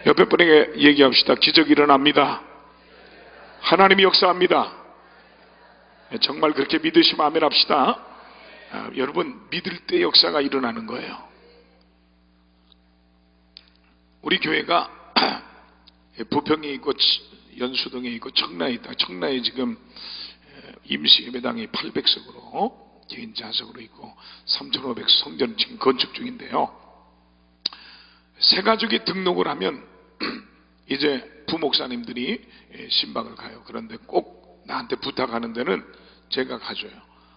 옆에 분에게 얘기합시다. 기적이 일어납니다. 하나님이 역사합니다. 정말 그렇게 믿으시면 아멘 합시다. 여러분, 믿을 때 역사가 일어나는 거예요. 우리 교회가 부평에 있고 연수동에 있고 청라에 있다. 청라에 지금 임시예배당이 800석으로 개인 자석으로 있고 3,500석 성전 지금 건축 중인데요. 새 가족이 등록을 하면 이제 부목사님들이 신방을 가요. 그런데 꼭 나한테 부탁하는 데는 제가 가줘요.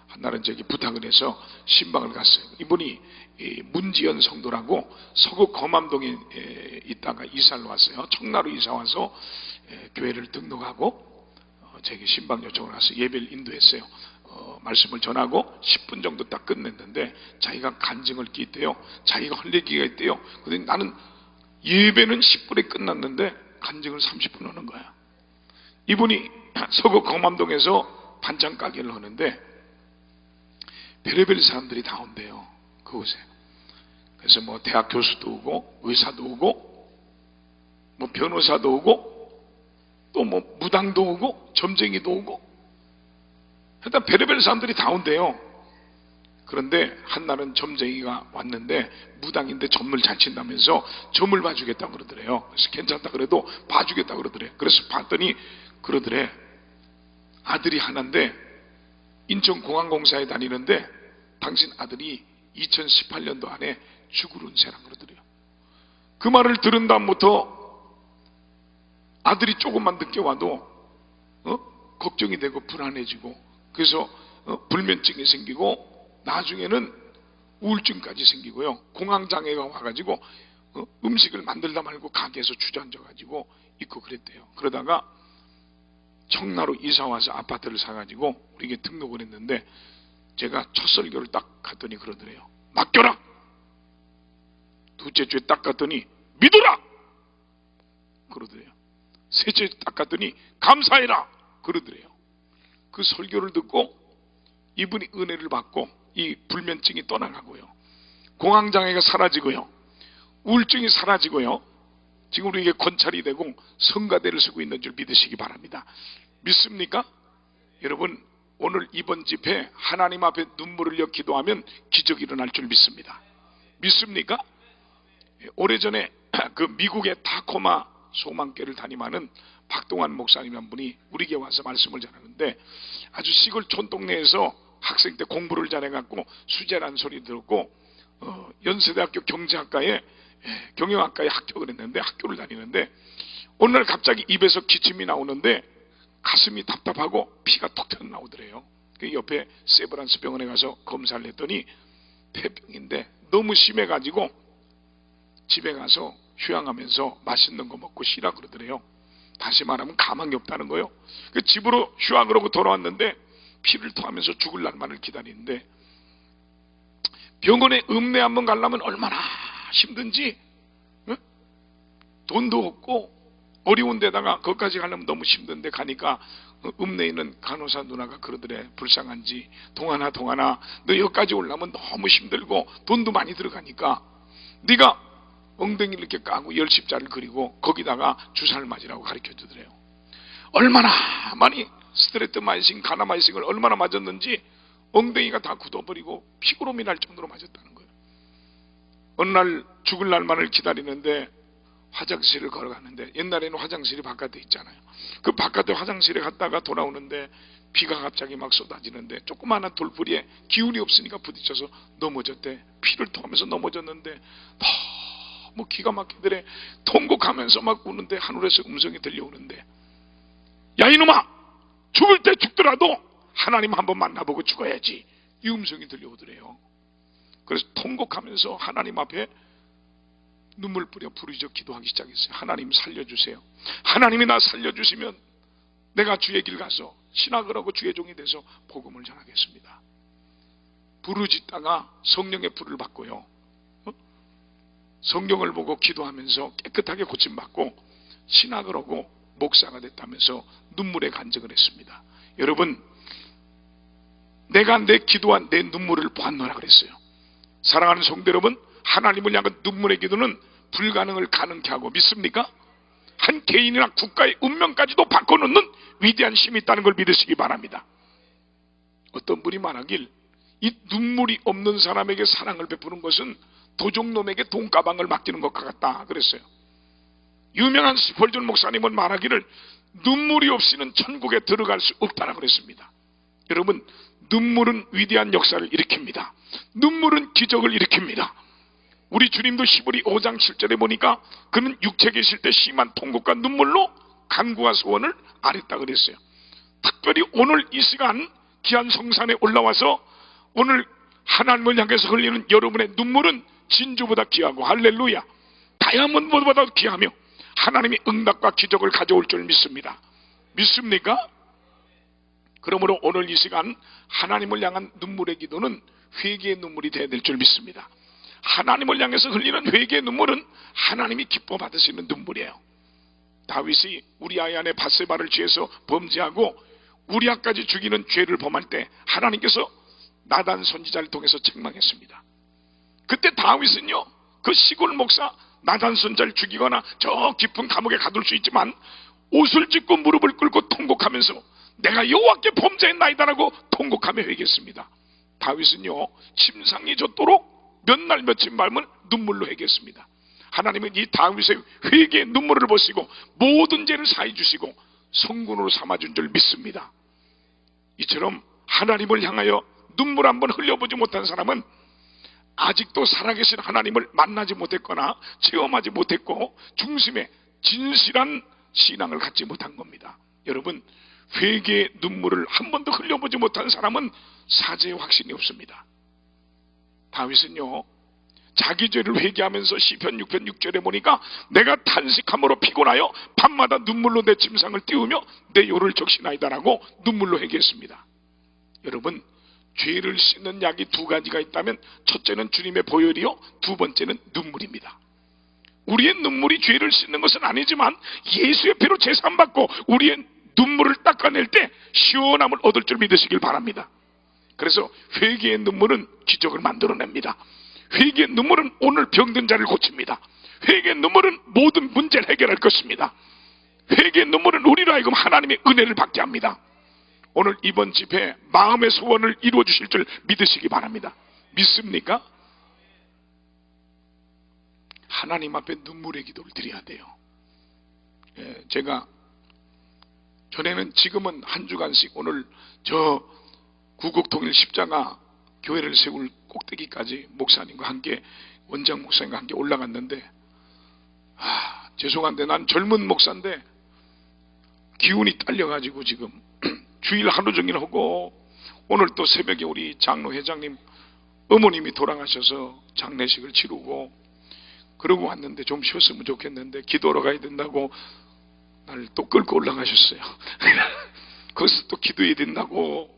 한날은 저기 부탁을 해서 신방을 갔어요. 이분이 문지연 성도라고 서구 검암동에 있다가 이사를 왔어요. 청라로 이사 와서 교회를 등록하고 저기 신방 요청을 와서 예배를 인도했어요. 말씀을 전하고 10분 정도 딱 끝냈는데 자기가 간증을 끼있대요. 자기가 할 얘기가 있대요. 그런데 나는 예배는 10분에 끝났는데 간증을 30분 하는 거야. 이분이 서구 검암동에서 반찬 가게를 하는데 별의별 사람들이 다 온대요. 그곳에. 그래서 뭐 대학 교수도 오고 의사도 오고 뭐 변호사도 오고 또 뭐 무당도 오고 점쟁이도 오고 일단 별의별 사람들이 다 온대요. 그런데 한날은 점쟁이가 왔는데 무당인데 점을 잘 친다면서 점을 봐주겠다고 그러더래요. 그래서 괜찮다 그래도 봐주겠다고 그러더래. 그래서 봤더니 그러더래. 아들이 하나인데 인천공항공사에 다니는데 당신 아들이 2018년도 안에 죽을 운세라 그러더래요. 그 말을 들은 다음부터 아들이 조금만 늦게 와도 걱정이 되고 불안해지고 그래서 불면증이 생기고 나중에는 우울증까지 생기고요. 공황장애가 와가지고 음식을 만들다 말고 가게에서 주저앉아가지고 있고 그랬대요. 그러다가 청라로 이사와서 아파트를 사가지고 우리에게 등록을 했는데 제가 첫 설교를 딱 갔더니 그러더래요. 맡겨라! 둘째 주에 딱 갔더니 믿어라! 그러더래요. 셋째 주에 딱 갔더니 감사해라! 그러더래요. 그 설교를 듣고 이분이 은혜를 받고 이 불면증이 떠나가고요. 공황장애가 사라지고요. 우울증이 사라지고요. 지금 우리에게 권찰이 되고 성가대를 쓰고 있는 줄 믿으시기 바랍니다. 믿습니까? 여러분, 오늘 이번 집회 하나님 앞에 눈물을 흘려 기도하면 기적이 일어날 줄 믿습니다. 믿습니까? 오래전에 그 미국의 타코마 소망교회를 담임하는 박동환 목사님 한 분이 우리 교회 와서 말씀을 전하는데 아주 시골 촌동네에서 학생 때 공부를 잘해갖고 수재라는 소리 들었고 연세대학교 경제학과에 경영학과에 합격을 했는데 학교를 다니는데 어느 날 갑자기 입에서 기침이 나오는데 가슴이 답답하고 피가 톡 튀어나오더래요. 그 옆에 세브란스 병원에 가서 검사를 했더니 폐병인데 너무 심해가지고 집에 가서 휴양하면서 맛있는 거 먹고 쉬라 그러더래요. 다시 말하면 가망이 없다는 거예요. 그 집으로 휴양을 하고 돌아왔는데 피를 토하면서 죽을 날만을 기다리는데 병원에 읍내 한번 가려면 얼마나 힘든지 돈도 없고 어려운 데다가 거기까지 가려면 너무 힘든데 가니까 읍내에 있는 간호사 누나가 그러더래. 불쌍한지 동안아 너 여기까지 오려면 너무 힘들고 돈도 많이 들어가니까 네가 엉덩이를 이렇게 까고 열십자를 그리고 거기다가 주사를 맞으라고 가르쳐 주더래요. 얼마나 많이 스트레트마이신 가나마이신을 얼마나 맞았는지 엉덩이가 다 굳어버리고 피구름이 날 정도로 맞았다는 거예요. 어느 날 죽을 날만을 기다리는데 화장실을 걸어가는데 옛날에는 화장실이 바깥에 있잖아요. 그 바깥에 화장실에 갔다가 돌아오는데 비가 갑자기 막 쏟아지는데 조그마한 돌부리에 기운이 없으니까 부딪혀서 넘어졌대. 피를 토하면서 넘어졌는데 너무 기가 막히더래. 통곡하면서 막 우는데 하늘에서 음성이 들려오는데 야 이놈아 죽을 때 죽더라도 하나님 한번 만나보고 죽어야지. 이 음성이 들려오더래요. 그래서 통곡하면서 하나님 앞에 눈물 뿌려 부르짖어 기도하기 시작했어요. 하나님 살려주세요. 하나님이 나 살려주시면 내가 주의 길 가서 신학을 하고 주의 종이 돼서 복음을 전하겠습니다. 부르짖다가 성령의 불을 받고요. 성경을 보고 기도하면서 깨끗하게 고침받고 신학을 하고 목사가 됐다면서 눈물의 간증을 했습니다. 여러분, 내가 내 기도와 내 눈물을 보았노라 그랬어요. 사랑하는 성도 여러분, 하나님을 향한 눈물의 기도는 불가능을 가능케 하고, 믿습니까? 한 개인이나 국가의 운명까지도 바꿔놓는 위대한 힘이 있다는 걸 믿으시기 바랍니다. 어떤 분이 말하길, 이 눈물이 없는 사람에게 사랑을 베푸는 것은 도적놈에게 돈가방을 맡기는 것과 같다 그랬어요. 유명한 스펄전 목사님은 말하기를, 눈물이 없이는 천국에 들어갈 수 없다라고 그랬습니다. 여러분, 눈물은 위대한 역사를 일으킵니다. 눈물은 기적을 일으킵니다. 우리 주님도 히브리 5장 7절에 보니까 그는 육체에 계실 때 심한 통곡과 눈물로 간구와 소원을 아랬다 그랬어요. 특별히 오늘 이 시간 귀한 성산에 올라와서 오늘 하나님을 향해서 흘리는 여러분의 눈물은 진주보다 귀하고, 할렐루야, 다이아몬드보다 귀하며 하나님이 응답과 기적을 가져올 줄 믿습니다. 믿습니까? 그러므로 오늘 이 시간 하나님을 향한 눈물의 기도는 회개의 눈물이 되어야 될 줄 믿습니다. 하나님을 향해서 흘리는 회개의 눈물은 하나님이 기뻐 받으시는 눈물이에요. 다윗이 우리아의 아내 밧세바를 취해서 범죄하고 우리아까지 죽이는 죄를 범할 때 하나님께서 나단 선지자를 통해서 책망했습니다. 그때 다윗은요, 그 시골 목사 나단 선지자를 죽이거나 저 깊은 감옥에 가둘 수 있지만 옷을 찢고 무릎을 꿇고 통곡하면서 내가 여호와께 범죄했나이다라고 통곡하며 회개했습니다. 다윗은요, 침상이 젖도록 몇 날 며칠 밤을 눈물로 회개했습니다. 하나님은 이 다윗의 회개의 눈물을 보시고 모든 죄를 사해 주시고 성군으로 삼아준 줄 믿습니다. 이처럼 하나님을 향하여 눈물 한번 흘려보지 못한 사람은 아직도 살아계신 하나님을 만나지 못했거나 체험하지 못했고 중심에 진실한 신앙을 갖지 못한 겁니다. 여러분, 회개의 눈물을 한 번도 흘려보지 못한 사람은 사죄의 확신이 없습니다. 다윗은요, 자기 죄를 회개하면서 시편 6편 6절에 보니까 내가 탄식함으로 피곤하여 밤마다 눈물로 내 침상을 띄우며 내 요를 적시나이다라고 눈물로 회개했습니다. 여러분, 죄를 씻는 약이 두 가지가 있다면 첫째는 주님의 보혈이요, 두 번째는 눈물입니다. 우리의 눈물이 죄를 씻는 것은 아니지만 예수의 피로 제사함받고 우리의 눈물을 닦아낼 때 시원함을 얻을 줄 믿으시길 바랍니다. 그래서 회개의 눈물은 기적을 만들어냅니다. 회개의 눈물은 오늘 병든 자를 고칩니다. 회개의 눈물은 모든 문제를 해결할 것입니다. 회개의 눈물은 우리로 하여금 하나님의 은혜를 받게 합니다. 오늘 이번 집회 마음의 소원을 이루어 주실 줄 믿으시기 바랍니다. 믿습니까? 하나님 앞에 눈물의 기도를 드려야 돼요. 제가 전에는, 지금은 한 주간씩 오늘 저 구국통일 십자가 교회를 세울 꼭대기까지 목사님과 함께, 원장 목사님과 함께 올라갔는데, 죄송한데 난 젊은 목사인데 기운이 딸려가지고 지금 주일 하루 종일 하고, 오늘 또 새벽에 우리 장로 회장님 어머님이 돌아가셔서 장례식을 치르고 그러고 왔는데 좀 쉬었으면 좋겠는데 기도하러 가야 된다고 날 또 끌고 올라가셨어요. 거기서 또 기도해야 된다고.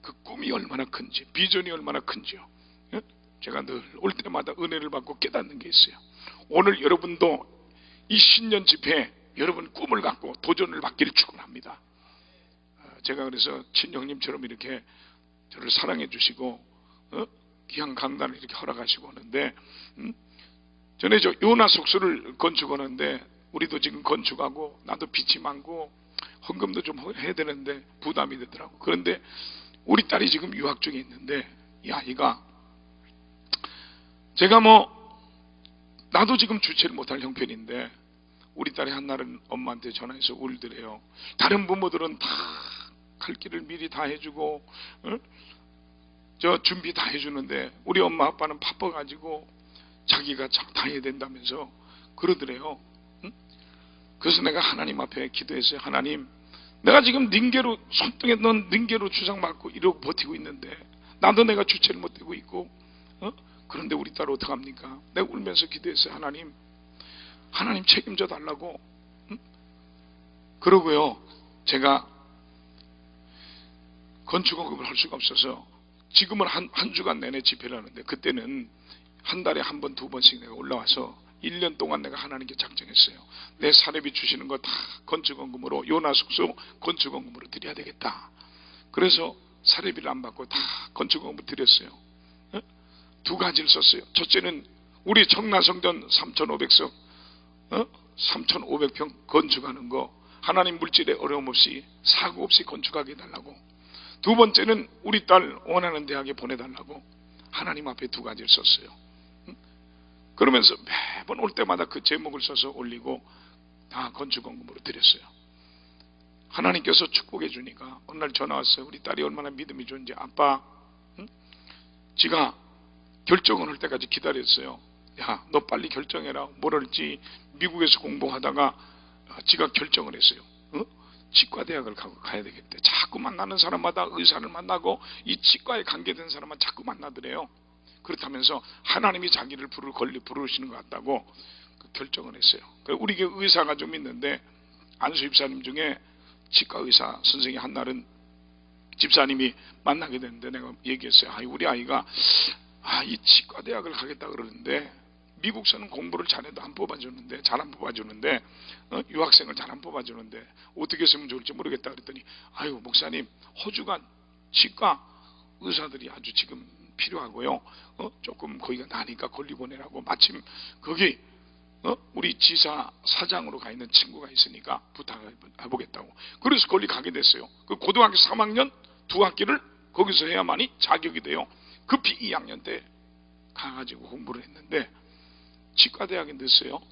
그 꿈이 얼마나 큰지, 비전이 얼마나 큰지요. 제가 늘 올 때마다 은혜를 받고 깨닫는 게 있어요. 오늘 여러분도 이 신년 집회에 여러분 꿈을 갖고 도전을 받기를 축원합니다. 제가 그래서 친형님처럼 이렇게 저를 사랑해 주시고 귀한 강단을 이렇게 허락하시고 오는데, 전에 저 요나 숙소를 건축하는데 우리도 지금 건축하고 나도 빚이 많고 헌금도 좀 해야 되는데 부담이 되더라고. 그런데 우리 딸이 지금 유학 중에 있는데, 이 아이가, 제가 나도 지금 주체를 못할 형편인데 우리 딸이 한날은 엄마한테 전화해서 울더래요. 다른 부모들은 다 갈 길을 미리 다 해주고 저 준비 다 해주는데 우리 엄마 아빠는 바빠가지고 자기가 다 해야 된다면서 그러더래요. 그래서 내가 하나님 앞에 기도했어요. 하나님, 내가 지금 닌게로, 손등에 넣은 닌게로 주상맞고 이러고 버티고 있는데 나도 내가 주체를 못하고 있고 그런데 우리 딸 어떡합니까? 내가 울면서 기도했어요. 하나님 책임져 달라고. 그러고요, 제가 건축공급을 할 수가 없어서 지금은 한 주간 내내 집회를 하는데, 그때는 한 달에 한 번, 두 번씩 내가 올라와서 1년 동안 내가 하나님께 작정했어요. 내 사례비 주시는 거 다 건축원금으로, 요나 숙소 건축원금으로 드려야 되겠다. 그래서 사례비를 안 받고 다 건축원금을 드렸어요. 두 가지를 썼어요. 첫째는 우리 청라성전 3,500석 3,500평 건축하는 거 하나님 물질에 어려움 없이 사고 없이 건축하게 해달라고. 두 번째는 우리 딸 원하는 대학에 보내달라고 하나님 앞에 두 가지를 썼어요. 그러면서 매번 올 때마다 그 제목을 써서 올리고 다 건축원금으로 드렸어요. 하나님께서 축복해 주니까 어느 날 전화 왔어요. 우리 딸이 얼마나 믿음이 좋은지. 아빠, 지가 결정을 할 때까지 기다렸어요. 야, 너 빨리 결정해라. 뭘 할지. 미국에서 공부하다가 지가 결정을 했어요. 치과대학을 가야 되겠대. 자꾸 만나는 사람마다 의사를 만나고 이 치과에 관계된 사람만 자꾸 만나더래요. 그렇다면서 하나님이 자기를 부르시는 것 같다고 결정을 했어요. 우리 의사가 좀 있는데 안수 집사님 중에 치과 의사 선생이 한 날은 집사님이 만나게 됐는데 내가 얘기했어요. 우리 아이가 이 치과대학을 가겠다 그러는데 미국서는 공부를 잘해도 안 뽑아주는데, 잘 안 뽑아주는데, 유학생을 잘 안 뽑아주는데 어떻게 했으면 좋을지 모르겠다 그랬더니 목사님, 호주가 치과 의사들이 아주 지금 필요하고요. 조금 거기가 나니까 거기 보내라고. 마침 거기 우리 지사 사장으로 가 있는 친구가 있으니까 부탁해보겠다고. 그래서 거기 가게 됐어요. 그 고등학교 3학년 두 학기를 거기서 해야만이 자격이 돼요. 급히 2학년 때 가가지고 공부를 했는데 치과대학에 넣었어요.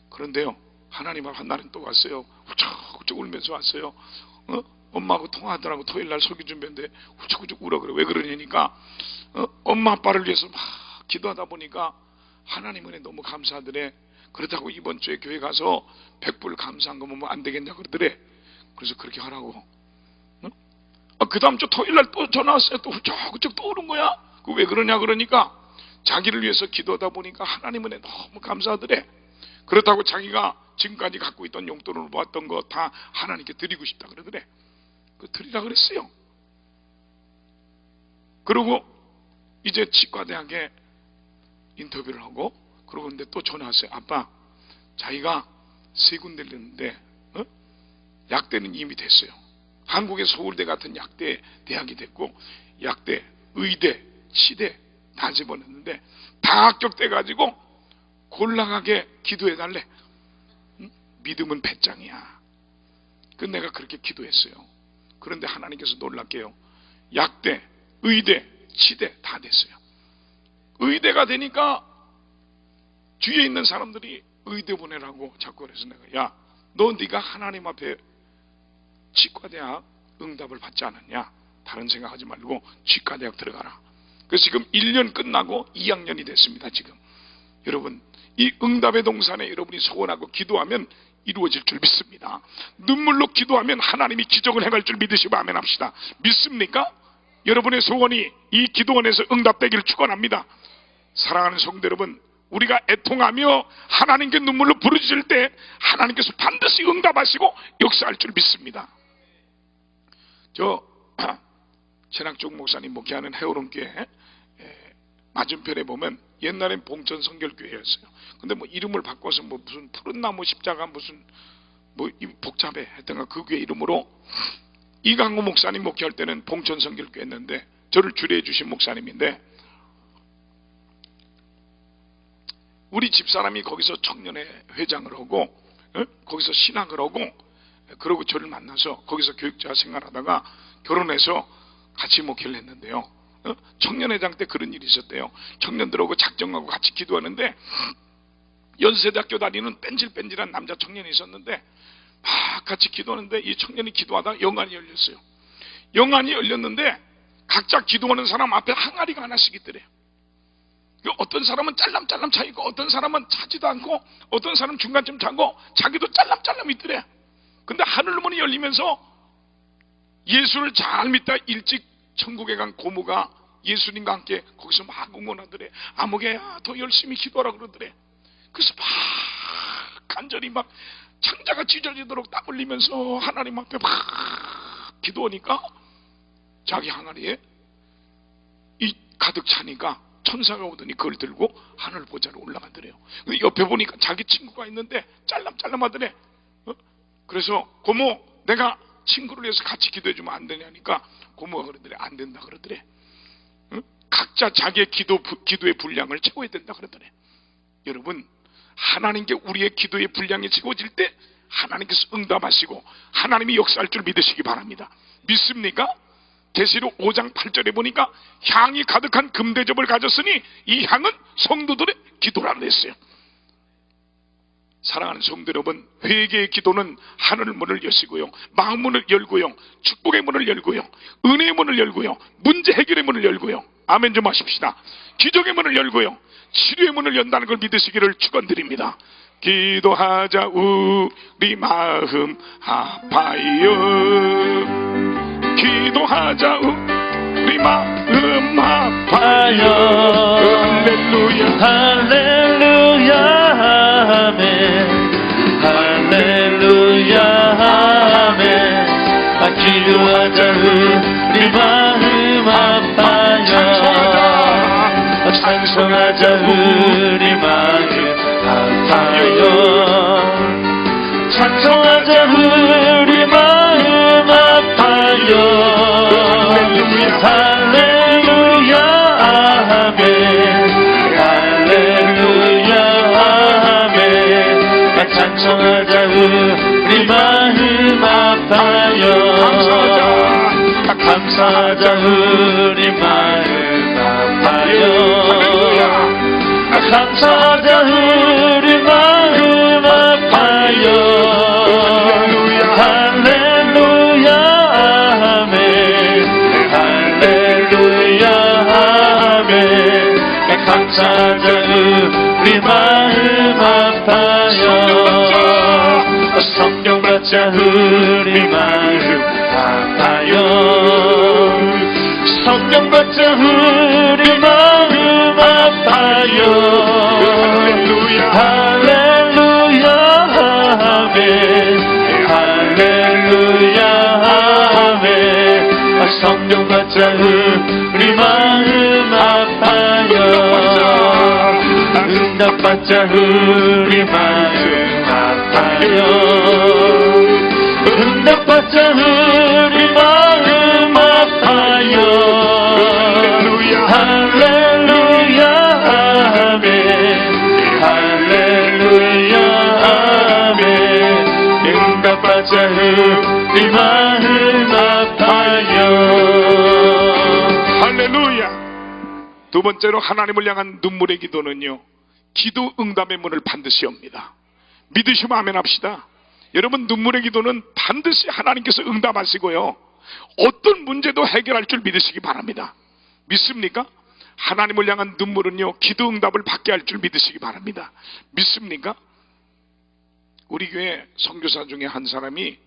그런데요, 하나님 앞 한 날은 또 왔어요. 훌쩍훌쩍 울면서 왔어요. 엄마하고 통화하더라고. 토요일날 설교 준비했는데 훌쩍훌쩍 울어. 그래. 왜 그러냐니까 엄마 아빠를 위해서 막 기도하다 보니까 하나님 은혜 너무 감사하더래. 그렇다고 이번 주에 교회 가서 100불 감사한 거 보면 안 되겠냐 그러더래. 그래서 그렇게 하라고. 그 다음 주 토요일날 또 전화 왔어요. 또 훌쩍훌쩍 또 오는 거야. 왜 그러냐 그러니까 자기를 위해서 기도하다 보니까 하나님 은혜 너무 감사하더래. 그렇다고 자기가 지금까지 갖고 있던 용돈을 모았던 거 다 하나님께 드리고 싶다 그러더래. 드리라 그랬어요. 그리고 이제 치과대학에 인터뷰를 하고 그러고 있는데 또 전화 왔어요. 아빠, 자기가 세 군데를 했는데 약대는 이미 됐어요. 한국의 서울대 같은 약대 대학이 됐고 약대, 의대, 치대 다 집어넣는데 다 합격돼가지고 곤란하게 기도해달래. 믿음은 배짱이야. 내가 그렇게 기도했어요. 그런데 하나님께서 놀랍게요, 약대, 의대, 치대 다 됐어요. 의대가 되니까 뒤에 있는 사람들이 의대 보내라고 자꾸 그래서 내가 네가 하나님 앞에 치과대학 응답을 받지 않았냐? 다른 생각하지 말고 치과대학 들어가라. 그래서 지금 1년 끝나고 2학년이 됐습니다. 지금 여러분, 이 응답의 동산에 여러분이 소원하고 기도하면 이루어질 줄 믿습니다. 눈물로 기도하면 하나님이 기적을 행할 줄 믿으시고 아멘 합시다. 믿습니까? 여러분의 소원이 이 기도원에서 응답되기를 축원합니다. 사랑하는 성도 여러분, 우리가 애통하며 하나님께 눈물로 부르짖을 때 하나님께서 반드시 응답하시고 역사할 줄 믿습니다. 최낙종 목사님 목회하는 해오름교회 맞은편에 보면 옛날엔 봉천 성결교회였어요. 근데 이름을 바꿔서 무슨 푸른 나무 십자가 무슨 복잡해 했던가 그 교회 이름으로 이강호 목사님 목회할 때는 봉천 성결교회였는데 저를 주례해 주신 목사님인데 우리 집사람이 거기서 청년회 회장을 하고 거기서 신학을 하고 그러고 저를 만나서 거기서 교육자 생활하다가 결혼해서 같이 목회를 했는데요. 청년회장 때 그런 일이 있었대요. 청년들하고 작정하고 같이 기도하는데 연세대학교 다니는 뺀질뺀질한 남자 청년이 있었는데 막 같이 기도하는데 이 청년이 기도하다가 영안이 열렸어요. 영안이 열렸는데 각자 기도하는 사람 앞에 항아리가 하나씩 있더래요. 어떤 사람은 짤람짤람 차이고 어떤 사람은 차지도 않고 어떤 사람은 중간쯤 차고 자기도 짤람짤람 있더래. 근데 하늘문이 열리면서 예수를 잘 믿다 일찍 천국에 간 고모가 예수님과 함께 거기서 막 응원하더래. 아무개야 더 열심히 기도하라 그러더래. 그래서 막 간절히 막 창자가 찢어지도록 땀 흘리면서 하나님 앞에 막 기도하니까 자기 항아리에 이 가득 차니까 천사가 오더니 그걸 들고 하늘 보좌로 올라가더래요. 근데 옆에 보니까 자기 친구가 있는데 짤람짤람 하더래. 그래서 고모, 내가 친구를 위해서 같이 기도해주면 안 되냐니까 고모가 그러더래. 안 된다 그러더래. 각자 자기의 기도의 분량을 채워야 된다 그러더래. 여러분, 하나님께 우리의 기도의 분량이 채워질 때 하나님께서 응답하시고 하나님이 역사할 줄 믿으시기 바랍니다. 믿습니까? 계시록 5장 8절에 보니까 향이 가득한 금대접을 가졌으니 이 향은 성도들의 기도라 그랬어요. 사랑하는 성도 여러분, 회개의 기도는 하늘 문을 여시고요, 마음문을 열고요, 축복의 문을 열고요, 은혜의 문을 열고요, 문제 해결의 문을 열고요, 아멘 좀 하십시다. 기적의 문을 열고요, 치료의 문을 연다는 걸 믿으시기를 축원드립니다. 기도하자 우리 마음 아파요. 기도하자 우리 마음 아파요. 할렐루야 할렐루야 아멘. 할렐루야 아멘. 기도하자 우리 마음 아파요. 찬송하자 우리 마음 아파요. 찬송하자 우리 마음 아파요. 할렐루야 아멘. 할렐루야 아멘. 찬송하자 우리 마음 아파요. 감사하자 우리 마음 아파요. 감사하자 우리 마음 아파요. 할렐루야 아멘. 할렐루야 아멘. 감사하자 우리 마음 아파요. 성령 받자 우리 마음 아파요. 성령 받자 우리 마음 아파요. 할렐루야 아멘. 할렐루야 아멘. 성령 받자 우리 마음 아파요. 응답받자 우리 마음 아파요. 응답받자 우리 마음 아파요. 할렐루야 아멘. 할렐루야 아멘. 응답받자 우리 마음 아파요. 할렐루야. 두 번째로 하나님을 향한 눈물의 기도는요, 기도 응답의 문을 반드시 엽니다. 믿으시면 아멘 합시다. 여러분, 눈물의 기도는 반드시 하나님께서 응답하시고요, 어떤 문제도 해결할 줄 믿으시기 바랍니다. 믿습니까? 하나님을 향한 눈물은요, 기도 응답을 받게 할 줄 믿으시기 바랍니다. 믿습니까? 우리 교회 선교사 중에 한 사람이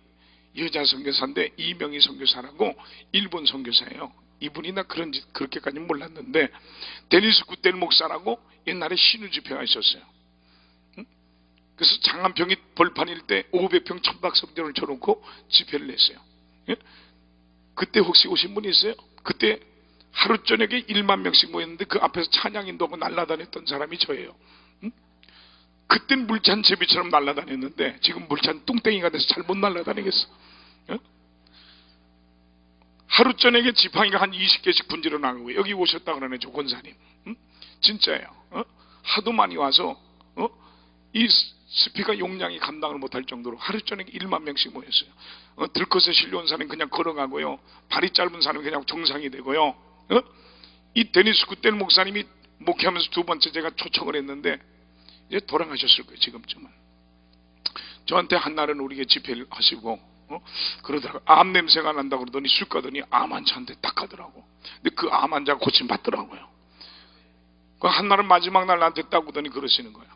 여자 선교사인데 이명희 선교사라고 일본 선교사예요. 이분이나 그렇게까지는 몰랐는데 데니스 구텔 목사라고 옛날에 신우 집회가 있었어요. 그래서 장안평이 벌판일 때 500평 천박성전을 쳐놓고 집회를 냈어요. 그때 혹시 오신 분이 있어요? 그때 하루 저녁에 1만 명씩 모였는데 그 앞에서 찬양인도하고 날아다녔던 사람이 저예요. 그땐 물찬 제비처럼 날아다녔는데 지금 물찬 뚱땡이가 돼서 잘 못 날아다니겠어. 하루 저녁에 지팡이가 한 20개씩 분지러 나가고 여기 오셨다 그러네, 조 권사님. 진짜예요. 하도 많이 와서 이 스피커 용량이 감당을 못할 정도로 하루 저녁에 1만 명씩 모였어요. 들것에 실려온 사람은 그냥 걸어가고요, 발이 짧은 사람은 그냥 정상이 되고요. 이 데니스 구텔 목사님이 목회하면서 두 번째 제가 초청을 했는데 이제 돌아가셨을 거예요. 지금쯤은. 저한테 한날은 우리에게 집회를 하시고 그러다가 암 냄새가 난다고 그러더니 술 가더니 암 환자한테 딱 가더라고. 근데 그 암 환자가 고침받더라고요. 그 한날은 마지막 날 나한테 딱 오더니 그러시는 거예요.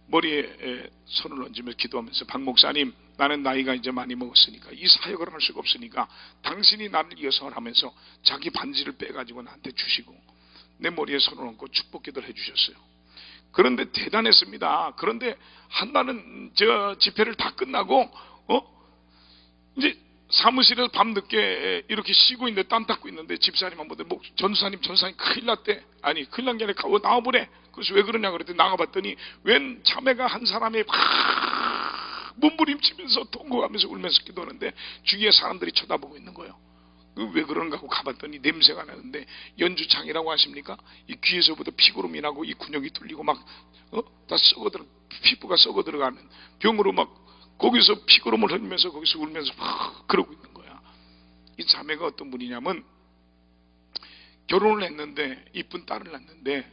머리에 손을 얹으면서 기도하면서, 박 목사님, 나는 나이가 이제 많이 먹었으니까 이 사역을 할 수가 없으니까 당신이 나를 이어서 하면서 자기 반지를 빼가지고 나한테 주시고 내 머리에 손을 얹고 축복 기도를 해주셨어요. 그런데 대단했습니다. 그런데 한날은 저 집회를 다 끝나고 이제 사무실에서 밤늦게 이렇게 쉬고 있는데 땀 닦고 있는데 집사님 보더니 전사님 큰일 났대. 아니 큰일 난 게 아니라 나와보래. 그래서 왜 그러냐 그랬더니 나가봤더니 웬 자매가 한 사람이 몸부림치면서 통곡하면서 울면서 기도하는데 주위에 사람들이 쳐다보고 있는 거예요. 왜 그런가 하고 가봤더니 냄새가 나는데 연주창이라고 하십니까? 이 귀에서부터 피구름이 나고 이 근육이 뚫리고 막 다 썩어들어 피부가 썩어 들어가는 병으로 막 거기서 피구름을 흘리면서 거기서 울면서 막 그러고 있는 거야. 이 자매가 어떤 분이냐면 결혼을 했는데 이쁜 딸을 낳는데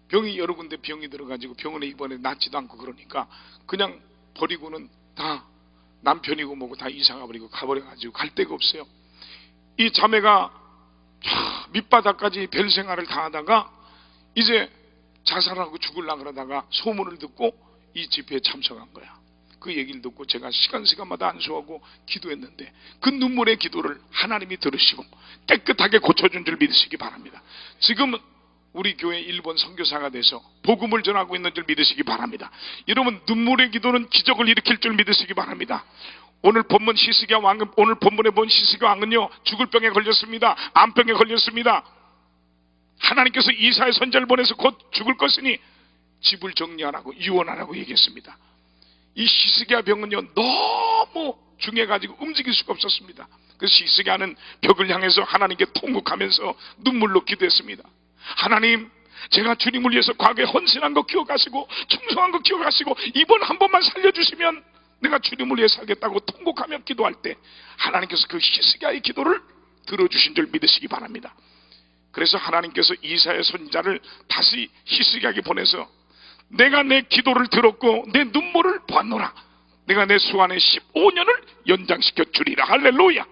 병이 여러 군데 병이 들어가지고 병원에 입원해 낫지도 않고 그러니까 그냥 버리고는 다 남편이고 뭐고 다 이사가 버리고 가버려가지고 갈 데가 없어요. 이 자매가 밑바닥까지 별 생활을 다 하다가 이제 자살하고 죽으려고 그러다가 소문을 듣고 이 집회에 참석한 거야. 그 얘기를 듣고 제가 시간마다 안수하고 기도했는데 그 눈물의 기도를 하나님이 들으시고 깨끗하게 고쳐준 줄 믿으시기 바랍니다. 지금은 우리 교회 일본 선교사가 돼서 복음을 전하고 있는 줄 믿으시기 바랍니다. 여러분, 눈물의 기도는 기적을 일으킬 줄 믿으시기 바랍니다. 오늘 본문 히스기야 왕은, 오늘 본문에 본 히스기야 왕은요, 죽을 병에 걸렸습니다. 암병에 걸렸습니다. 하나님께서 이사야 선지자를 보내서 곧 죽을 것이니 집을 정리하라고, 유언하라고 얘기했습니다. 이 히스기야 병은요, 너무 중해가지고 움직일 수가 없었습니다. 그래서 히스기야는 벽을 향해서 하나님께 통곡하면서 눈물로 기도했습니다. 하나님, 제가 주님을 위해서 과거에 헌신한 거 기억하시고 충성한 거 기억하시고 이번 한 번만 살려주시면 내가 주님을 위해 살겠다고 통곡하며 기도할 때 하나님께서 그 히스기야의 기도를 들어주신 줄 믿으시기 바랍니다. 그래서 하나님께서 이사야 선지자를 다시 히스기야에게 보내서 내가 내 기도를 들었고 내 눈물을 보았노라. 내가 내 수완의 15년을 연장시켜 주리라. 할렐루야.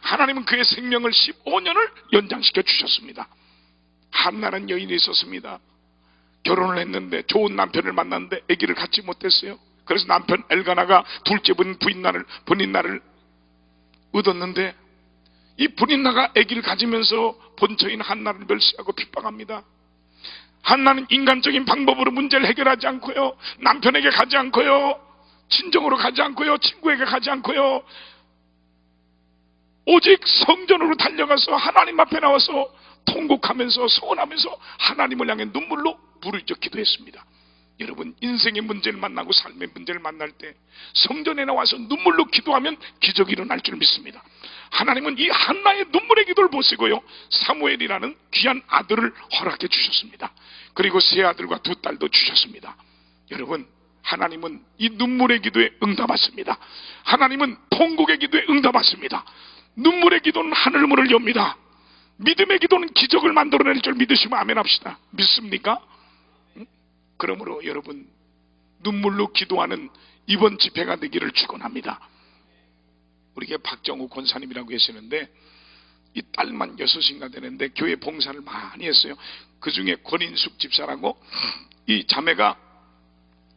하나님은 그의 생명을 15년을 연장시켜 주셨습니다. 한나라는 여인이 있었습니다. 결혼을 했는데 좋은 남편을 만났는데 아기를 갖지 못했어요. 그래서 남편 엘가나가 둘째 분인나를 얻었는데 이 분인나가 아기를 가지면서 본처인 한나를 멸시하고 핍박합니다. 한나는 인간적인 방법으로 문제를 해결하지 않고요, 남편에게 가지 않고요, 친정으로 가지 않고요, 친구에게 가지 않고요, 오직 성전으로 달려가서 하나님 앞에 나와서 통곡하면서 소원하면서 하나님을 향해 눈물로 부르짖어 기도했습니다. 여러분, 인생의 문제를 만나고 삶의 문제를 만날 때 성전에 나와서 눈물로 기도하면 기적이 일어날 줄 믿습니다. 하나님은 이 한나의 눈물의 기도를 보시고요, 사무엘이라는 귀한 아들을 허락해 주셨습니다. 그리고 세 아들과 두 딸도 주셨습니다. 여러분, 하나님은 이 눈물의 기도에 응답하십니다. 하나님은 통곡의 기도에 응답하십니다. 눈물의 기도는 하늘문을 엽니다. 믿음의 기도는 기적을 만들어낼 줄 믿으시면 아멘 합시다. 믿습니까? 그러므로 여러분, 눈물로 기도하는 이번 집회가 되기를 축원합니다. 우리에게 박정우 권사님이라고 계시는데 이 딸만 6인가 되는데 교회 봉사를 많이 했어요. 그 중에 권인숙 집사라고 이 자매가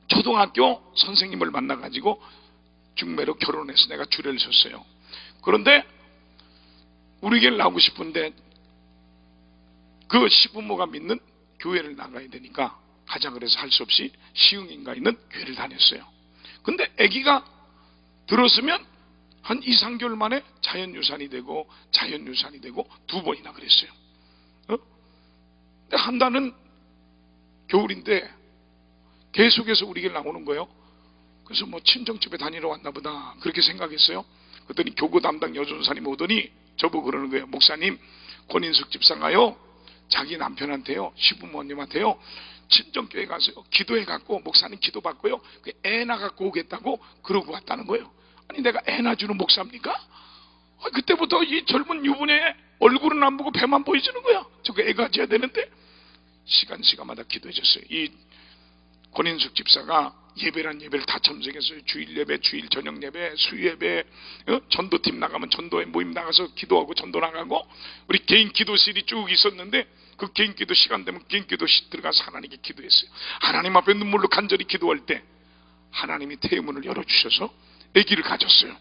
초등학교 선생님을 만나가지고 중매로 결혼해서 내가 주례를 섰어요. 그런데 우리 교회를 나오고 싶은데 그 시부모가 믿는 교회를 나가야 되니까 가자 그래서 할 수 없이 시흥인가 있는 교회를 다녔어요. 근데 아기가 들었으면 한 2, 3개월 만에 자연유산이 되고 두 번이나 그랬어요. 근데 한 달은 겨울인데 계속해서 우리 교회를 나오는 거예요. 그래서 뭐 친정집에 다니러 왔나 보다 그렇게 생각했어요. 그랬더니 교구 담당 여전사님 오더니 저보고 그러는 거예요. 목사님, 권인숙 집사가요, 자기 남편한테요, 시부모님한테요, 친정교회 가서 기도해갖고 목사님 기도받고요, 애 낳아갖고 오겠다고 그러고 왔다는 거예요. 아니, 내가 애 낳아주는 목사입니까? 그때부터 이 젊은 유부녀의 얼굴은 안 보고 배만 보여주는 거야. 저거 애 가져야 되는데. 시간마다 기도해줬어요. 이 권인숙 집사가 예배란 예배를 다 참석했어요. 주일 예배, 주일 저녁 예배, 수요 예배, 전도팀 나가면 전도회 모임 나가서 기도하고 전도 나가고, 우리 개인 기도실이 쭉 있었는데 그 개인 기도 시간 되면 개인 기도실 들어가서 하나님께 기도했어요. 하나님 앞에 눈물로 간절히 기도할 때 하나님이 태문을 열어주셔서 아기를 가졌어요.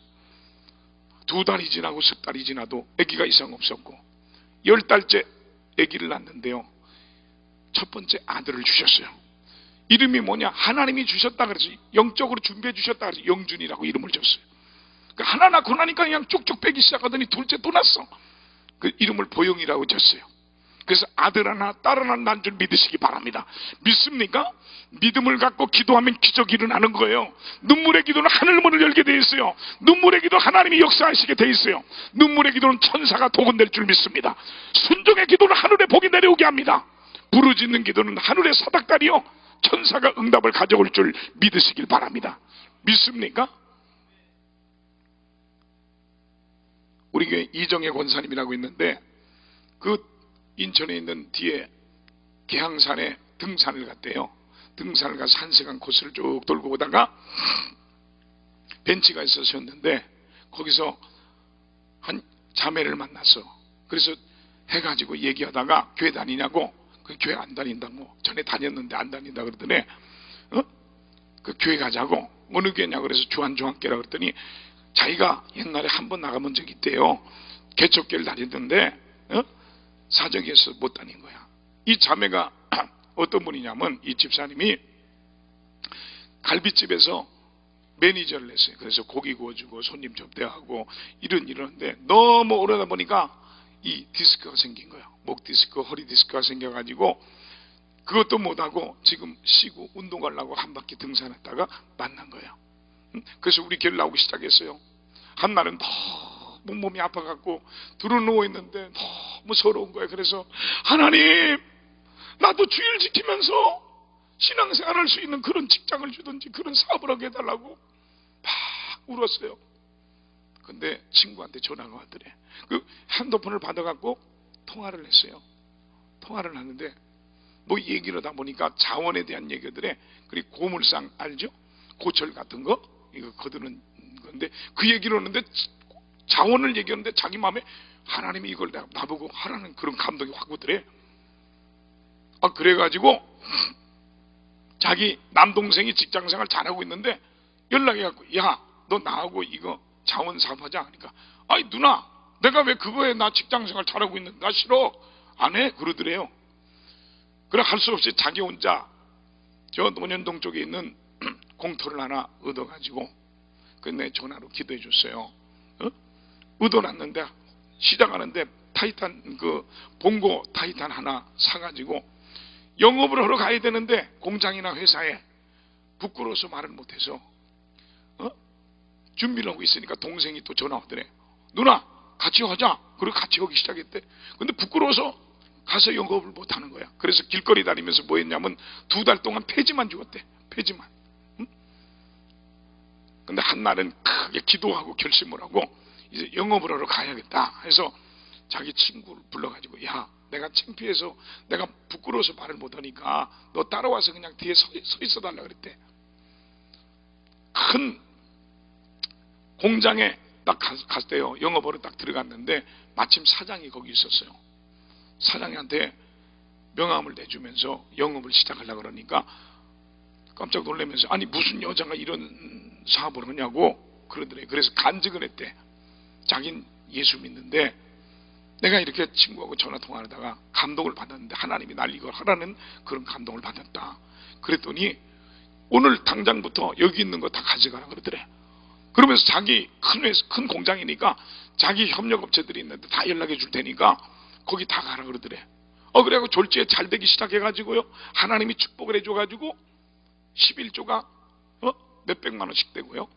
2달이 지나고 10달이 지나도 아기가 이상 없었고 10달째 아기를 낳았는데요, 첫 번째 아들을 주셨어요. 이름이 뭐냐? 하나님이 주셨다 그래서 영적으로 준비해 주셨다 그래서 영준이라고 이름을 줬어요. 하나 낳고 나니까 그냥 쭉쭉 빼기 시작하더니 둘째 또 낳았어. 그 이름을 보영이라고 줬어요. 그래서 아들 하나 딸 하나 난 줄 믿으시기 바랍니다. 믿습니까? 믿음을 갖고 기도하면 기적이 일어나는 거예요. 눈물의 기도는 하늘문을 열게 돼 있어요. 눈물의 기도 하나님이 역사하시게 돼 있어요. 눈물의 기도는 천사가 도근될 줄 믿습니다. 순종의 기도는 하늘에 복이 내려오게 합니다. 부르짖는 기도는 하늘의 사닥다리요 천사가 응답을 가져올 줄 믿으시길 바랍니다. 믿습니까? 우리 교회 이정혜 권사님이라고 있는데 그 인천에 있는 뒤에 계양산에 등산을 갔대요. 등산을 가서 1시간 코스를 쭉 돌고 오다가 벤치가 있었는데 거기서 한 자매를 만났어. 그래서 해가지고 얘기하다가 교회 다니냐고. 그 교회 안 다닌다고. 전에 다녔는데 안 다닌다 그러더니 그 교회 가자고. 어느 교회냐고. 그래서 주한중학교라 그랬더니 자기가 옛날에 한 번 나가본 적이 있대요. 개척교회를 다니던데 사정이 있어서 못 다닌 거야. 이 자매가 어떤 분이냐면 이 집사님이 갈비집에서 매니저를 했어요. 그래서 고기 구워주고 손님 접대하고 이러는데 너무 오래다 보니까 이 디스크가 생긴 거야. 목 디스크, 허리 디스크가 생겨가지고 그것도 못하고 지금 쉬고 운동 가려고 한 바퀴 등산했다가 만난 거야. 그래서 우리 교회를 나오기 시작했어요. 한날은 너무 몸이 아파갖고 들어 누워있는데 너무 서러운 거예요. 그래서 하나님 나도 주일 지키면서 신앙생활 할 수 있는 그런 직장을 주든지 그런 사업을 하게 해달라고 막 울었어요. 근데 친구한테 전화가 왔더래. 그 핸드폰을 받아갖고 통화를 했어요. 통화를 하는데 뭐 얘기를 하다 보니까 자원에 대한 얘기들에 그리고 고물상 알죠? 고철 같은 거 이거 거두는 건데 그 얘기를 하는데 자원을 얘기하는데 자기 마음에 하나님이 이걸 나보고 하라는 그런 감동이 확 오더래. 그래가지고 자기 남동생이 직장생활 잘하고 있는데 연락해갖고 야 너 나하고 이거 자원 사업하자. 그러니까 아이 누나 내가 왜 그거에 나 직장생활 잘하고 있는데 나 싫어 안 해 그러더래요. 그래 할 수 없이 자기 혼자 저 논현동 쪽에 있는 공터를 하나 얻어가지고 내 전화로 기도해 줬어요. 얻어놨는데 시작하는데 타이탄 그 봉고 타이탄 하나 사가지고 영업을 하러 가야 되는데 공장이나 회사에 부끄러워서 말을 못해서 준비를 하고 있으니까 동생이 또 전화 오더래. 누나 같이 하자. 그리고 같이 하기 시작했대. 근데 부끄러워서 가서 영업을 못하는 거야. 그래서 길거리 다니면서 뭐 했냐면 2달 동안 폐지만 죽었대. 폐지만. 근데 한날은 크게 기도하고 결심을 하고 이제 영업을 하러 가야겠다 해서 자기 친구를 불러가지고 야 내가 창피해서 내가 부끄러워서 말을 못하니까 너 따라와서 그냥 뒤에 서 있어 달라 그랬대. 큰 공장에 딱 갔대요. 영업으로 딱 들어갔는데 마침 사장이 거기 있었어요. 사장한테 명함을 내주면서 영업을 시작하려고 그러니까 깜짝 놀라면서 아니 무슨 여자가 이런 사업을 하냐고 그러더래. 그래서 간증을 했대. 자긴 예수 믿는데 내가 이렇게 친구하고 전화 통화하다가 감동을 받았는데 하나님이 날 이걸 하라는 그런 감동을 받았다. 그랬더니 오늘 당장부터 여기 있는 거 다 가져가라 그러더래. 그러면서 자기 큰 공장이니까 자기 협력업체들이 있는데 다 연락해 줄 테니까 거기 다 가라 그러더래. 그래갖고 졸지에 잘 되기 시작해가지고요. 하나님이 축복을 해줘가지고 11조가 몇백만 원씩 되고요.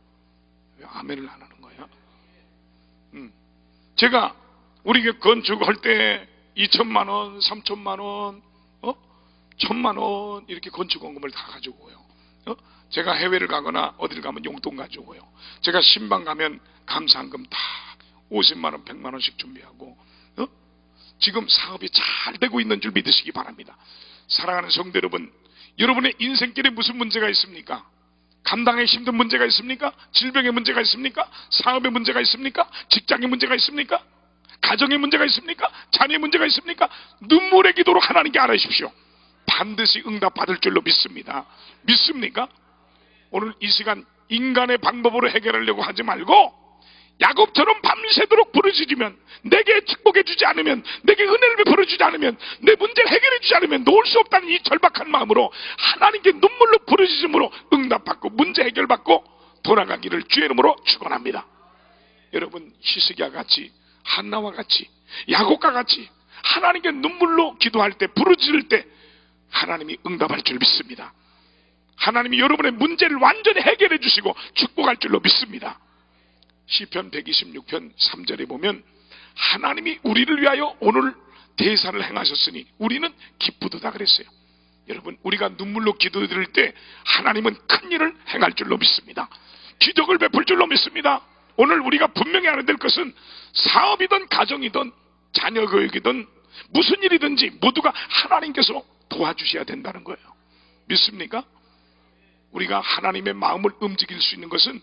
왜 아멘을 안 하는 거야? 제가 우리 교회 건축할 때 2천만 원, 3천만 원, 1,000만 원 이렇게 건축원금을 다 가져오고요. 제가 해외를 가거나 어딜 가면 용돈 가져오고요. 제가 신방 가면 감사한금 다 50만 원, 100만 원씩 준비하고 지금 사업이 잘 되고 있는 줄 믿으시기 바랍니다. 사랑하는 성도 여러분, 여러분의 인생길에 무슨 문제가 있습니까? 감당에 힘든 문제가 있습니까? 질병의 문제가 있습니까? 사업의 문제가 있습니까? 직장의 문제가 있습니까? 가정의 문제가 있습니까? 자녀의 문제가 있습니까? 눈물의 기도로 하나님께 알아주십시오. 반드시 응답받을 줄로 믿습니다. 믿습니까? 오늘 이 시간 인간의 방법으로 해결하려고 하지 말고 야곱처럼 밤새도록 부르짖으면 내게 축복해 주지 않으면 내게 은혜를 베풀어 주지 않으면 내 문제를 해결해 주지 않으면 놓을 수 없다는 이 절박한 마음으로 하나님께 눈물로 부르짖음으로 응답받고 문제 해결받고 돌아가기를 주의 이름으로 축원합니다. 여러분 히스기야와 같이 한나와 같이 야곱과 같이 하나님께 눈물로 기도할 때, 부르짖을 때 하나님이 응답할 줄 믿습니다. 하나님이 여러분의 문제를 완전히 해결해 주시고 축복할 줄로 믿습니다. 시편 126편 3절에 보면 하나님이 우리를 위하여 오늘 대사를 행하셨으니 우리는 기쁘도다 그랬어요. 여러분, 우리가 눈물로 기도드릴 때 하나님은 큰 일을 행할 줄로 믿습니다. 기적을 베풀 줄로 믿습니다. 오늘 우리가 분명히 알아야 될 것은 사업이든 가정이든 자녀 교육이든 무슨 일이든지 모두가 하나님께서 도와주셔야 된다는 거예요. 믿습니까? 우리가 하나님의 마음을 움직일 수 있는 것은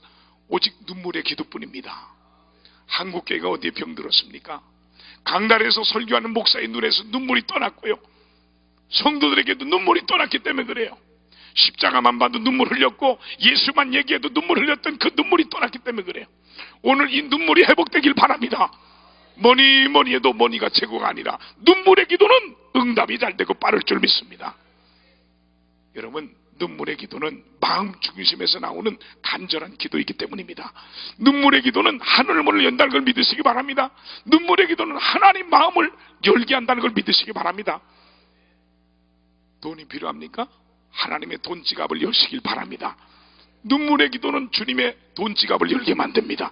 오직 눈물의 기도뿐입니다. 한국교회가 어디에 병들었습니까? 강달에서 설교하는 목사의 눈에서 눈물이 떠났고요, 성도들에게도 눈물이 떠났기 때문에 그래요. 십자가만 봐도 눈물 흘렸고 예수만 얘기해도 눈물 흘렸던 그 눈물이 떠났기 때문에 그래요. 오늘 이 눈물이 회복되길 바랍니다. 뭐니 해도 뭐니가 최고가 아니라 눈물의 기도는 응답이 잘 되고 빠를 줄 믿습니다. 여러분, 눈물의 기도는 마음 중심에서 나오는 간절한 기도이기 때문입니다. 눈물의 기도는 하늘 문을 연다는 걸 믿으시기 바랍니다. 눈물의 기도는 하나님 마음을 열게 한다는 걸 믿으시기 바랍니다. 돈이 필요합니까? 하나님의 돈 지갑을 여시길 바랍니다. 눈물의 기도는 주님의 돈 지갑을 열게 만듭니다.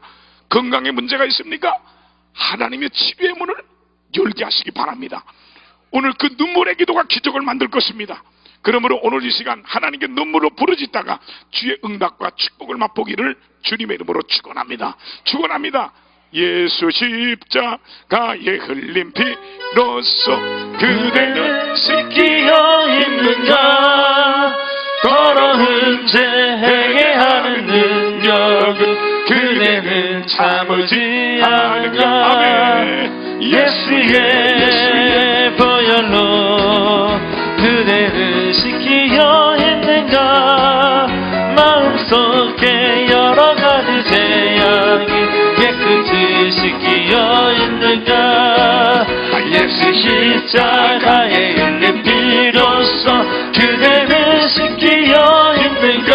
건강에 문제가 있습니까? 하나님의 치료의 문을 열게 하시기 바랍니다. 오늘 그 눈물의 기도가 기적을 만들 것입니다. 그러므로 오늘 이 시간 하나님께 눈물로 부르짖다가 주의 응답과 축복을 맛보기를 주님의 이름으로 축원합니다. 축원합니다. 예수 십자가에 흘린 피로써 그대는 씻기어 있는가? 더러운 죄에게 하는 능력은 그대는 참으지 않는가? 예수의 보혈로 그대는 씻기어 있는가? 마음속에 여러 가지 죄악이 깨끗이 씻기어 있는가? 예수 십자가에 흘린 피로써 그대는 씻기어 있는가?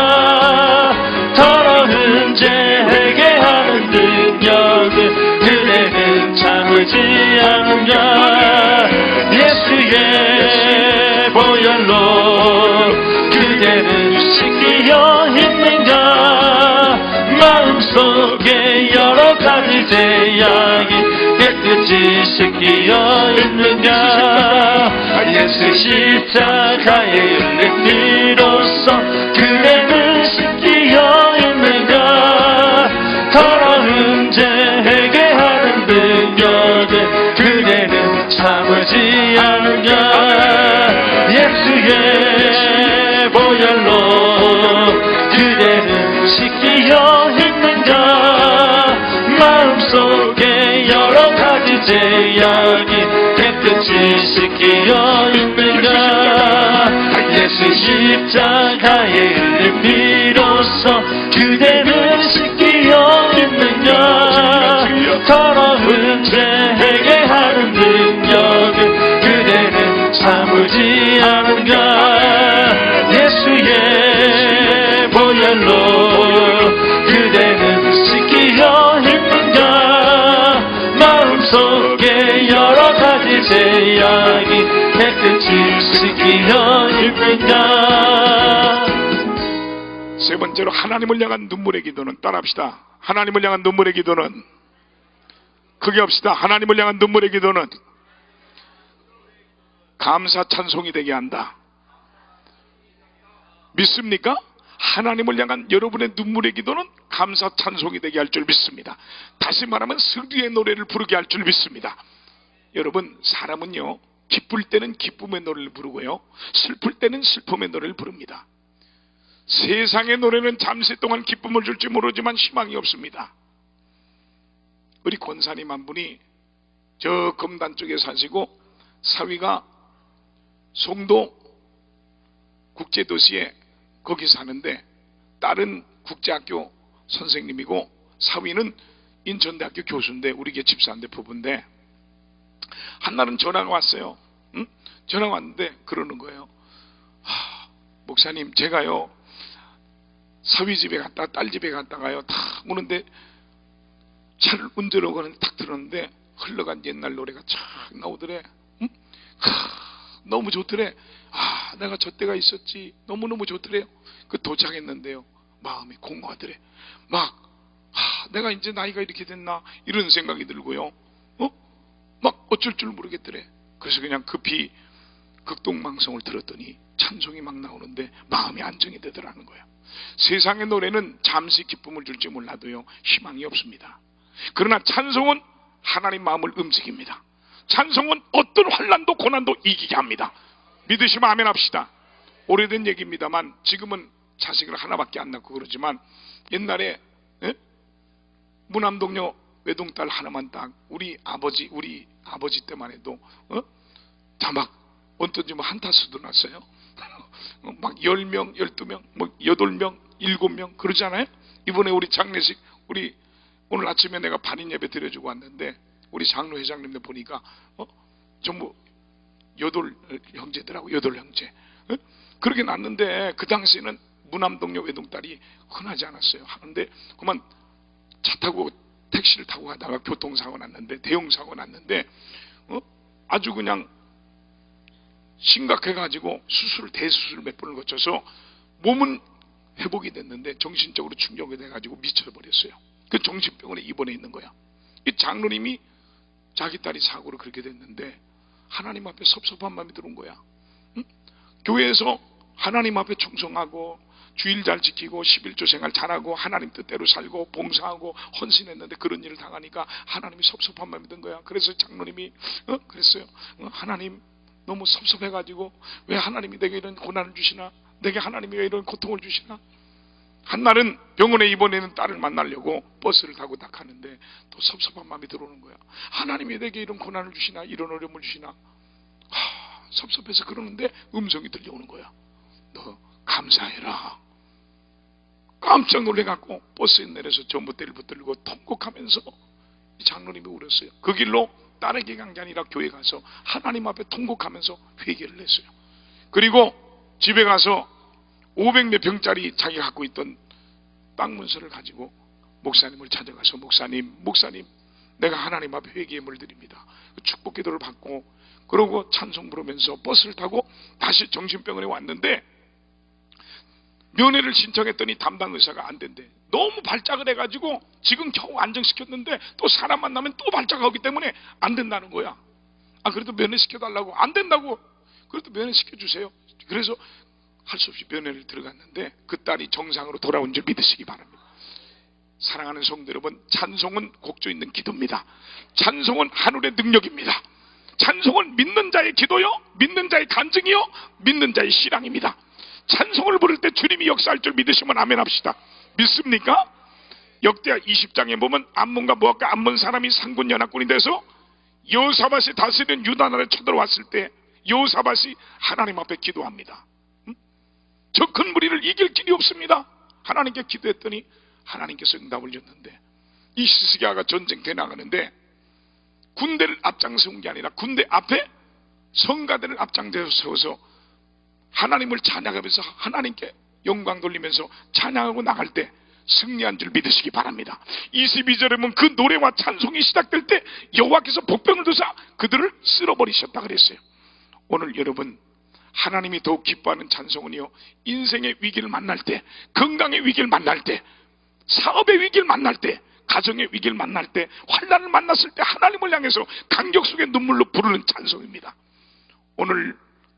더러운 죄에게 하는 능력은 그대는 참으지 않는가? 예수의 보혈로 그대는 씻기어 있는가? 마음속에 여러 가지 죄악이 깨끗이 씻기어 있는가? 예수 십자가에 흘린 피로써 그대는 씻기어 있는가? 더러운 죄에게 하는 능력은 그대는 참으지 않는가? 예수의 보혈로 그대는 씻기어 있는가? 마음속에 여러 가지 죄악이 깨끗이 씻기어 있는가? 예수 십자가에 흘린 피로써 그대는 씻기어 있는가? 더러운 죄에게 하는 능력은 그대는 참으지 않은가? 예수의 보혈로 그대는 씻기어 있는가? 마음속에 여러 가지 죄악이 깨끗이 씻기어 있는가? 세 번째로 하나님을 향한 눈물의 기도는 따라합시다. 하나님을 향한 눈물의 기도는 크게 합시다. 하나님을 향한 눈물의 기도는 감사 찬송이 되게 한다. 믿습니까? 하나님을 향한 여러분의 눈물의 기도는 감사 찬송이 되게 할 줄 믿습니다. 다시 말하면 승리의 노래를 부르게 할 줄 믿습니다. 여러분, 사람은요, 기쁠 때는 기쁨의 노래를 부르고요, 슬플 때는 슬픔의 노래를 부릅니다. 세상의 노래는 잠시 동안 기쁨을 줄지 모르지만 희망이 없습니다. 우리 권사님 한 분이 저 금단 쪽에 사시고 사위가 송도 국제도시에 거기 사는데 딸은 국제학교 선생님이고 사위는 인천대학교 교수인데 우리 집사인데 부부인데 한날은 전화가 왔어요. 응? 전화가 왔는데 그러는 거예요. 목사님, 제가요 사위 집에 갔다 딸 집에 갔다가요 탁 오는데 차를 운전하고 가는데 탁 들었는데 흘러간 옛날 노래가 쫙 나오더래. 응? 너무 좋더래. 내가 저 때가 있었지. 너무너무 좋더래요. 그 도착했는데요, 마음이 공허하더래. 내가 이제 나이가 이렇게 됐나 이런 생각이 들고요, 막 어쩔 줄 모르겠더래. 그래서 그냥 급히 극동방송을 들었더니 찬송이 막 나오는데 마음이 안정이 되더라는 거예요. 세상의 노래는 잠시 기쁨을 줄지 몰라도요, 희망이 없습니다. 그러나 찬송은 하나님 마음을 움직입니다. 찬송은 어떤 환난도 고난도 이기게 합니다. 믿으시면 아멘 합시다. 오래된 얘기입니다만, 지금은 자식을 하나밖에 안 낳고 그러지만, 옛날에 무남동녀 외동딸 하나만 딱 우리 아버지 때만 해도 다 막 어떤지 뭐 한타수도 났어요. 막 10명, 12명, 뭐 8명, 7명 그러잖아요. 이번에 우리 장례식, 우리 오늘 아침에 내가 반인 예배 드려주고 왔는데, 우리 장로 회장님들 보니까 전부 8 형제더라고. 8 형제. 그렇게 났는데, 그 당시에는 무남동녀 외동딸이 흔하지 않았어요. 하는데 그만 차 타고 택시를 타고 가다가 교통사고 났는데, 대형사고 났는데 아주 그냥 심각해가지고 대수술을 몇 번을 거쳐서 몸은 회복이 됐는데 정신적으로 충격이 돼가지고 미쳐버렸어요. 그 정신병원에 입원해 있는 거야. 이 장로님이 자기 딸이 사고로 그렇게 됐는데 하나님 앞에 섭섭한 마음이 들어온 거야. 교회에서 하나님 앞에 충성하고 주일 잘 지키고 11조 생활 잘하고 하나님 뜻대로 살고 봉사하고 헌신했는데 그런 일을 당하니까 하나님이 섭섭한 마음이 든 거야. 그래서 장로님이 그랬어요. 하나님 너무 섭섭해가지고 왜 하나님이 내게 이런 고난을 주시나, 내게 하나님이 왜 이런 고통을 주시나. 한날은 병원에 입원해있는 딸을 만나려고 버스를 타고 딱 가는데 또 섭섭한 마음이 들어오는 거야. 하나님이 내게 이런 고난을 주시나, 이런 어려움을 주시나. 섭섭해서 그러는데 음성이 들려오는 거야. 너 감사해라. 깜짝 놀래갖고 버스에 내려서 전봇대를 붙들고 통곡하면서 이 장로님이 울었어요. 그 길로 딸에게 간 게 아니라 교회 가서 하나님 앞에 통곡하면서 회개를 했어요. 그리고 집에 가서 500몇 평짜리 자기가 갖고 있던 땅 문서를 가지고 목사님을 찾아가서 목사님 내가 하나님 앞에 회개의 물드립니다. 축복 기도를 받고 그러고 찬송 부르면서 버스를 타고 다시 정신병원에 왔는데, 면회를 신청했더니 담당 의사가 안 된대. 너무 발작을 해가지고 지금 겨우 안정시켰는데 또 사람 만나면 또 발작하기 때문에 안 된다는 거야. 그래도 면회시켜달라고. 안 된다고. 그래도 면회시켜주세요. 그래서 할 수 없이 면회를 들어갔는데 그 딸이 정상으로 돌아온 줄 믿으시기 바랍니다. 사랑하는 성도 여러분, 찬송은 곡조 있는 기도입니다. 찬송은 하늘의 능력입니다. 찬송은 믿는 자의 기도요, 믿는 자의 간증이요, 믿는 자의 신앙입니다. 찬송을 부를 때 주님이 역사할 줄 믿으시면 아멘 합시다. 믿습니까? 역대하 20장에 보면 암몬과 모압과 암몬 사람이 상군 연합군이 돼서 여호사밧이 다스리는 유다 나라에 쳐들어왔을 때 여호사밧이 하나님 앞에 기도합니다. 저 큰 무리를 이길 길이 없습니다. 하나님께 기도했더니 하나님께서 응답을 줬는데, 이 시스기야가 전쟁터에 나가는데 군대를 앞장세운 게 아니라 군대 앞에 성가대를 앞장세워서 하나님을 찬양하면서 하나님께 영광 돌리면서 찬양하고 나갈 때 승리한 줄 믿으시기 바랍니다. 22절에 보면 그 노래와 찬송이 시작될 때 여호와께서 복병을 두사 그들을 쓸어버리셨다 그랬어요. 오늘 여러분, 하나님이 더욱 기뻐하는 찬송은요, 인생의 위기를 만날 때, 건강의 위기를 만날 때, 사업의 위기를 만날 때, 가정의 위기를 만날 때, 환난을 만났을 때 하나님을 향해서 감격 속에 눈물로 부르는 찬송입니다. 오늘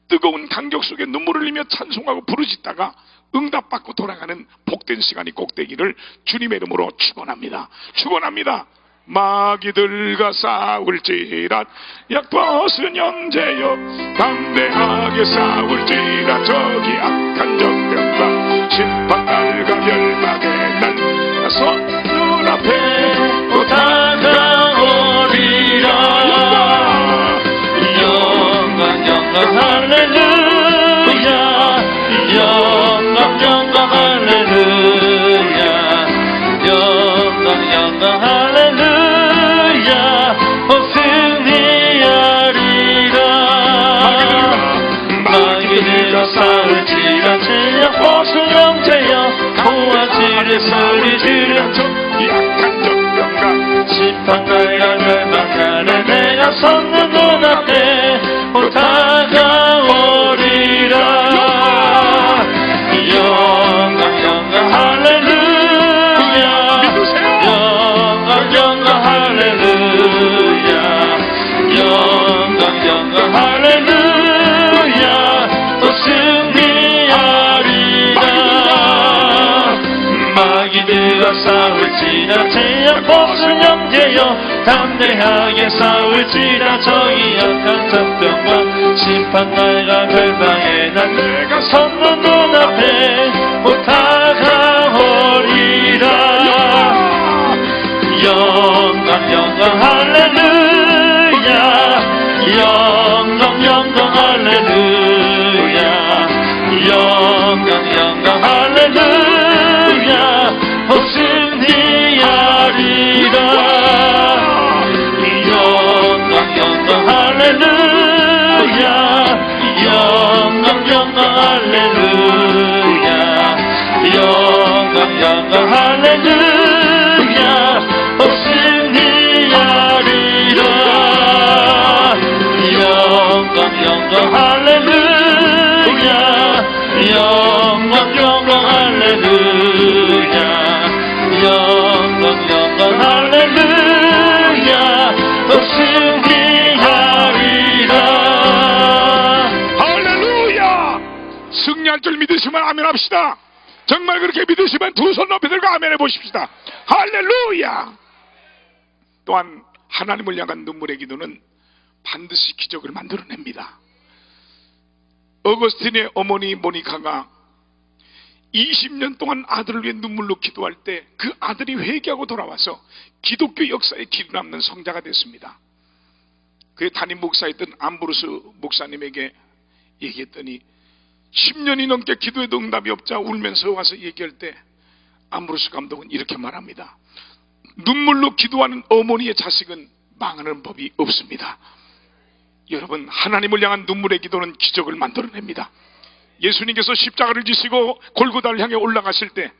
뜨거운 감격 속에 눈물을 흘리며 찬송하고 부르짖다가 응답받고 돌아가는 복된 시간이 꼭 되기를 주님의 이름으로 축원합니다. 축원합니다. 마귀들과 싸울지라 약벗은 형제여, 담대하게 싸울지라 저기 악한 적들과 심판날과 멸망의 날 눈앞에 또 다가오리라. 영광 할렐루야, 영광 할렐루야, 영광 할렐루야. 승리하리라. 마귀들과 싸울지라 제약 벗은 형제여, 도와주라 싸울지라 제약 벗은 형제여 담대하게 싸울지라 저희 약한 적병과 심판날과 결방에 난 내가 섰는 눈앞에 못 다가오리라. 영광 영광 할렐루야 영광 영광 할렐루야 영광 영광 할렐루야 승리하리라. 영광 영광 할렐루야 영광 영광 할렐루야 영광 영광 할렐루야 승리하리라. 영광 영광 할렐루야 영광 영광 할렐루야 영광 영광 할렐루야 승리하리라. 할렐루야. 승리할 줄 믿으시면 아멘 합시다. 정말 그렇게 믿으시면 두 손 높이 들고 아멘 해보십시다. 할렐루야. 또한 하나님을 향한 눈물의 기도는 반드시 기적을 만들어냅니다. 어거스틴의 어머니 모니카가 20년 동안 아들을 위해 눈물로 기도할 때 그 아들이 회개하고 돌아와서 기독교 역사에 기록 남는 성자가 됐습니다. 그의 담임 목사였던 암브로스 목사님에게 얘기했더니 10년이 넘게 기도해도 응답이 없자 울면서 와서 얘기할 때 암브로스 감독은 이렇게 말합니다. 눈물로 기도하는 어머니의 자식은 망하는 법이 없습니다. 여러분, 하나님을 향한 눈물의 기도는 기적을 만들어냅니다. 예수님께서 십자가를 지시고 골고다를 향해 올라가실 때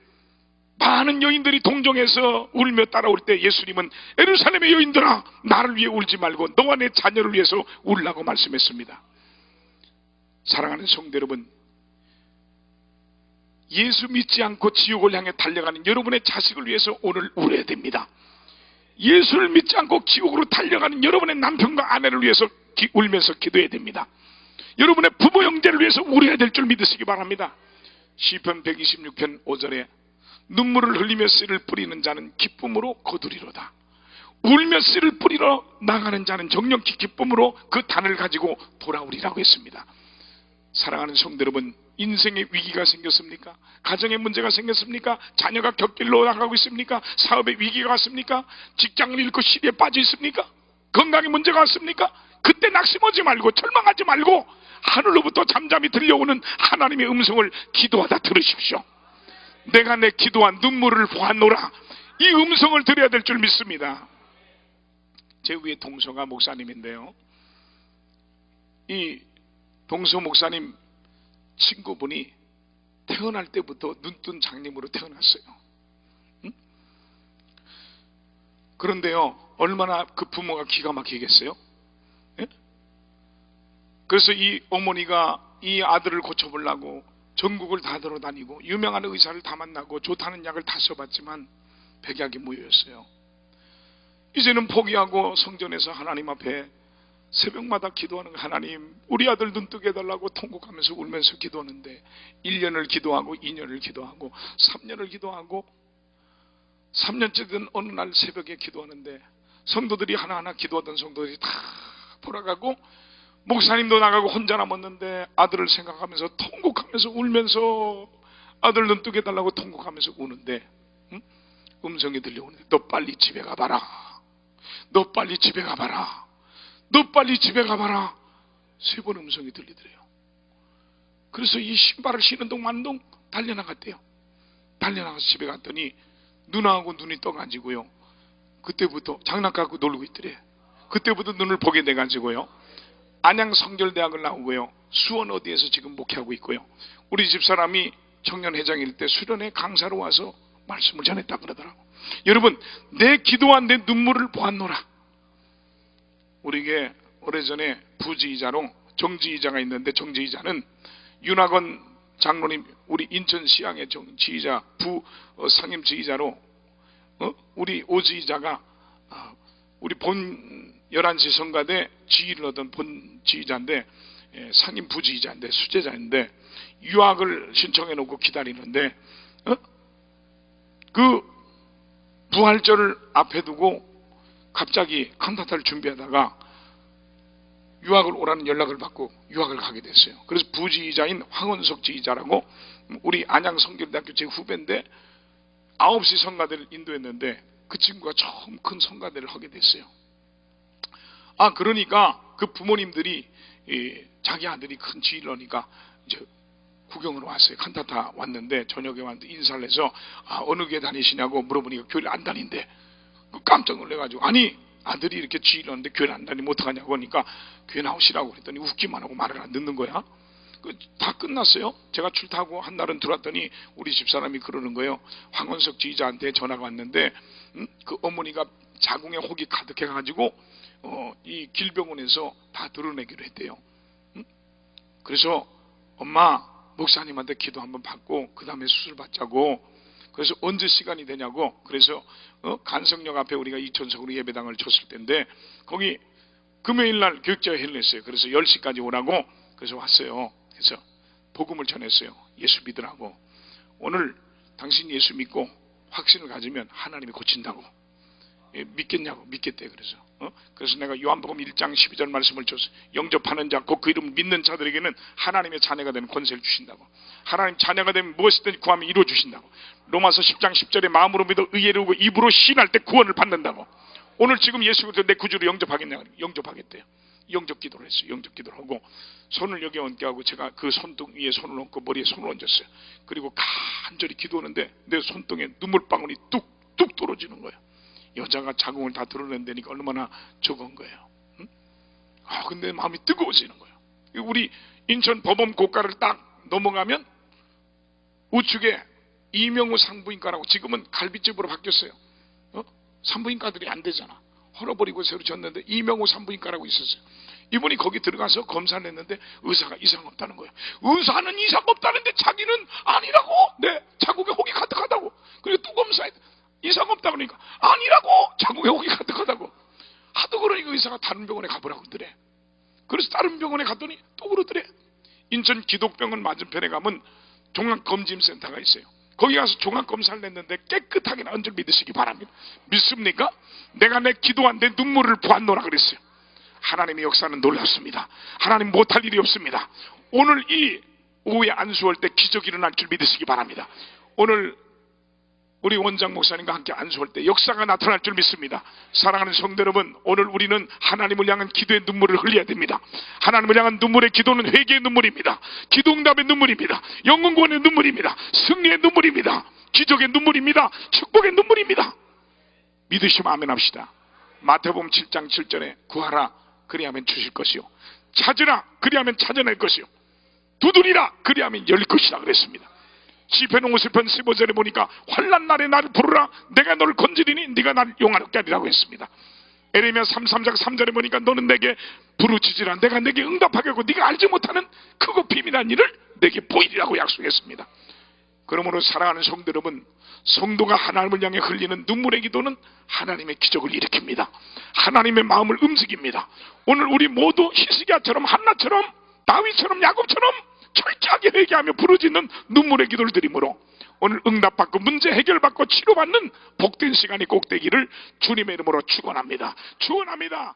많은 여인들이 동정해서 울며 따라올 때 예수님은 예루살렘의 여인들아 나를 위해 울지 말고 너와 내 자녀를 위해서 울라고 말씀했습니다. 사랑하는 성도 여러분, 예수 믿지 않고 지옥을 향해 달려가는 여러분의 자식을 위해서 오늘 울어야 됩니다. 예수를 믿지 않고 지옥으로 달려가는 여러분의 남편과 아내를 위해서 울면서 기도해야 됩니다. 여러분의 부모 형제를 위해서 울어야 될 줄 믿으시기 바랍니다. 시편 126편 5절에 눈물을 흘리며 씨를 뿌리는 자는 기쁨으로 거두리로다. 울며 씨를 뿌리러 나가는 자는 정령히 기쁨으로 그 단을 가지고 돌아오리라고 했습니다. 사랑하는 성도 여러분, 인생에 위기가 생겼습니까? 가정에 문제가 생겼습니까? 자녀가 곁길로 나가고 있습니까? 사업에 위기가 왔습니까? 직장을 잃고 시리에 빠져 있습니까? 건강에 문제가 왔습니까? 그때 낙심하지 말고 절망하지 말고 하늘로부터 잠잠히 들려오는 하나님의 음성을 기도하다 들으십시오. 내가 내 기도한 눈물을 보았노라. 이 음성을 들어야 될 줄 믿습니다. 제 위에 동서가 목사님인데요, 이 동서 목사님 친구분이 태어날 때부터 눈뜬 장님으로 태어났어요. 그런데요, 얼마나 그 부모가 기가 막히겠어요? 예? 그래서 이 어머니가 이 아들을 고쳐보려고 전국을 다 돌아다니고 유명한 의사를 다 만나고 좋다는 약을 다 써봤지만 백약이 무효였어요. 이제는 포기하고 성전에서 하나님 앞에 새벽마다 기도하는 거예요. 하나님, 우리 아들 눈 뜨게 해달라고 통곡하면서 울면서 기도하는데 1년을 기도하고 2년을 기도하고 3년을 기도하고 3년째 된 어느 날 새벽에 기도하는데 성도들이 하나하나 기도하던 성도들이 다 돌아가고 목사님도 나가고 혼자 남았는데 아들을 생각하면서 통곡하면서 울면서 아들 눈 뜨게 해달라고 통곡하면서 우는데 음성이 들려오는데 너 빨리 집에 가봐라. 너 빨리 집에 가봐라. 너 빨리 집에 가봐라. 3번 음성이 들리더래요. 그래서 이 신발을 신은 동 마는 동 달려나갔대요. 달려나가서 집에 갔더니 누나하고 눈이 떠가지고요, 그때부터 장난감고 놀고 있더래. 그때부터 눈을 보게 돼가지고요, 안양 성결대학을 나오고요, 수원 어디에서 지금 목회하고 있고요, 우리 집사람이 청년회장일 때 수련회 강사로 와서 말씀을 전했다 그러더라고. 여러분, 내 기도한 내 눈물을 보았노라. 우리에게 오래전에 부지이자로 정지이자가 있는데, 정지이자는 윤학원 장로님, 우리 인천 시향의 지휘자, 상임 지휘자로 우리 오지휘자가 우리 본 11시 성가대 지휘를 하던 본 지휘자인데, 상임 부지휘자인데 수제자인데 유학을 신청해 놓고 기다리는데 그 부활절을 앞에 두고 갑자기 칸타타를 준비하다가 유학을 오라는 연락을 받고 유학을 가게 됐어요. 그래서 부지휘자인 황원석 지휘자라고 우리 안양 성결대학교 제 후배인데 9시 성가대를 인도했는데 그 친구가 처음 큰 성가대를 하게 됐어요. 그러니까 그 부모님들이 자기 아들이 큰 지휘를 하니까 이제 구경으로 왔어요. 칸타타 왔는데 저녁에 왔는데 인사를 해서 어느 교회 다니시냐고 물어보니까 교회를 안 다닌대. 깜짝 놀래가지고 아니 아들이 이렇게 지휘를 하는데 교회를 안 다니면 어떡하냐고 하니까 교회 나오시라고 그랬더니 웃기만 하고 말을 안 듣는 거야. 다 끝났어요. 제가 출타하고 한 날은 들어왔더니 우리 집사람이 그러는 거예요. 황원석 지휘자한테 전화가 왔는데 그 어머니가 자궁에 혹이 가득해가지고 이 길병원에서 다 드러내기로 했대요. 그래서 엄마 목사님한테 기도 한번 받고 그 다음에 수술 받자고. 그래서 언제 시간이 되냐고. 그래서 간성역 앞에 우리가 이천석으로 예배당을 쳤을 때인데 거기 금요일날 교육자 회의를 했어요. 그래서 10시까지 오라고. 그래서 왔어요. 그래서 복음을 전했어요. 예수 믿으라고. 오늘 당신 예수 믿고 확신을 가지면 하나님이 고친다고. 믿겠냐고. 믿겠대. 그래서 내가 요한복음 1장 12절 말씀을 줬어요. 영접하는 자 곧 그 이름 믿는 자들에게는 하나님의 자녀가 되는 권세를 주신다고. 하나님 자녀가 되면 무엇이든지 구하면 이루어 주신다고. 로마서 10장 10절에 마음으로 믿어 의를 이루고 입으로 시인할 때 구원을 받는다고. 오늘 지금 예수 그리스도 내 구주로 영접하겠냐고. 영접하겠대요. 영접 기도를 했어요. 영접 기도를 하고 손을 여기 얹게 하고 제가 그 손등 위에 손을 얹고 머리에 손을 얹었어요. 그리고 간절히 기도하는데 내 손등에 눈물방울이 뚝뚝 떨어지는 거예요. 여자가 자궁을 다 드러낸다니까 얼마나 적은 거예요. 응? 근데 마음이 뜨거워지는 거예요. 우리 인천 법원 고가를 딱 넘어가면 우측에 이명우 산부인과라고 지금은 갈비집으로 바뀌었어요. 산부인과들이 안 되잖아. 헐어버리고 새로 졌는데 이명우 산부인과라고 있었어요. 이분이 거기 들어가서 검사를 했는데 의사가 이상 없다는 거예요. 의사는 이상 없다는데 자기는 아니라고. 네, 자궁에 혹이 가득하다고. 그리고 또 검사해. 이상 없다고 그러니까 아니라고. 자궁에 혹이 가득하다고. 하도 그러니까 의사가 다른 병원에 가보라고 그러더래. 그래서 다른 병원에 갔더니 또 그러더래. 인천 기독병원 맞은편에 가면 종합검진센터가 있어요. 거기 가서 종합검사를 냈는데 깨끗하게 나은 줄 믿으시기 바랍니다. 믿습니까? 내가 내 기도한데 눈물을 보았노라 그랬어요. 하나님의 역사는 놀랍습니다. 하나님 못할 일이 없습니다. 오늘 이 오후에 안수할 때 기적이 일어날 줄 믿으시기 바랍니다. 오늘 우리 원장 목사님과 함께 안수할 때 역사가 나타날 줄 믿습니다. 사랑하는 성도 여러분, 오늘 우리는 하나님을 향한 기도의 눈물을 흘려야 됩니다. 하나님을 향한 눈물의 기도는 회개의 눈물입니다. 기도응답의 눈물입니다. 영혼구원의 눈물입니다. 승리의 눈물입니다. 기적의 눈물입니다. 축복의 눈물입니다. 믿으시면 아멘 합시다. 마태복음 7장 7절에 구하라 그리하면 주실 것이요 찾으라 그리하면 찾아낼 것이요 두드리라 그리하면 열릴 것이라 그랬습니다. 시편 50편 15절에 보니까 환난 날에 나를 부르라 내가 너를 건지리니 네가 나를 용하롭게 하리라고 했습니다. 에레미야 33장 3절에 보니까 너는 내게 부르짖으라 내가 내게 응답하겠고 네가 알지 못하는 크고 비밀한 일을 내게 보이리라고 약속했습니다. 그러므로 사랑하는 성도 여러분, 성도가 하나님을 향해 흘리는 눈물의 기도는 하나님의 기적을 일으킵니다. 하나님의 마음을 움직입니다. 오늘 우리 모두 히스기야처럼 한나처럼 다윗처럼 야곱처럼 철저하게 회개하며 부르짖는 눈물의 기도를 드리므로 오늘 응답받고 문제 해결받고 치료받는 복된 시간이 꼭 되기를 주님의 이름으로 축원합니다. 축원합니다.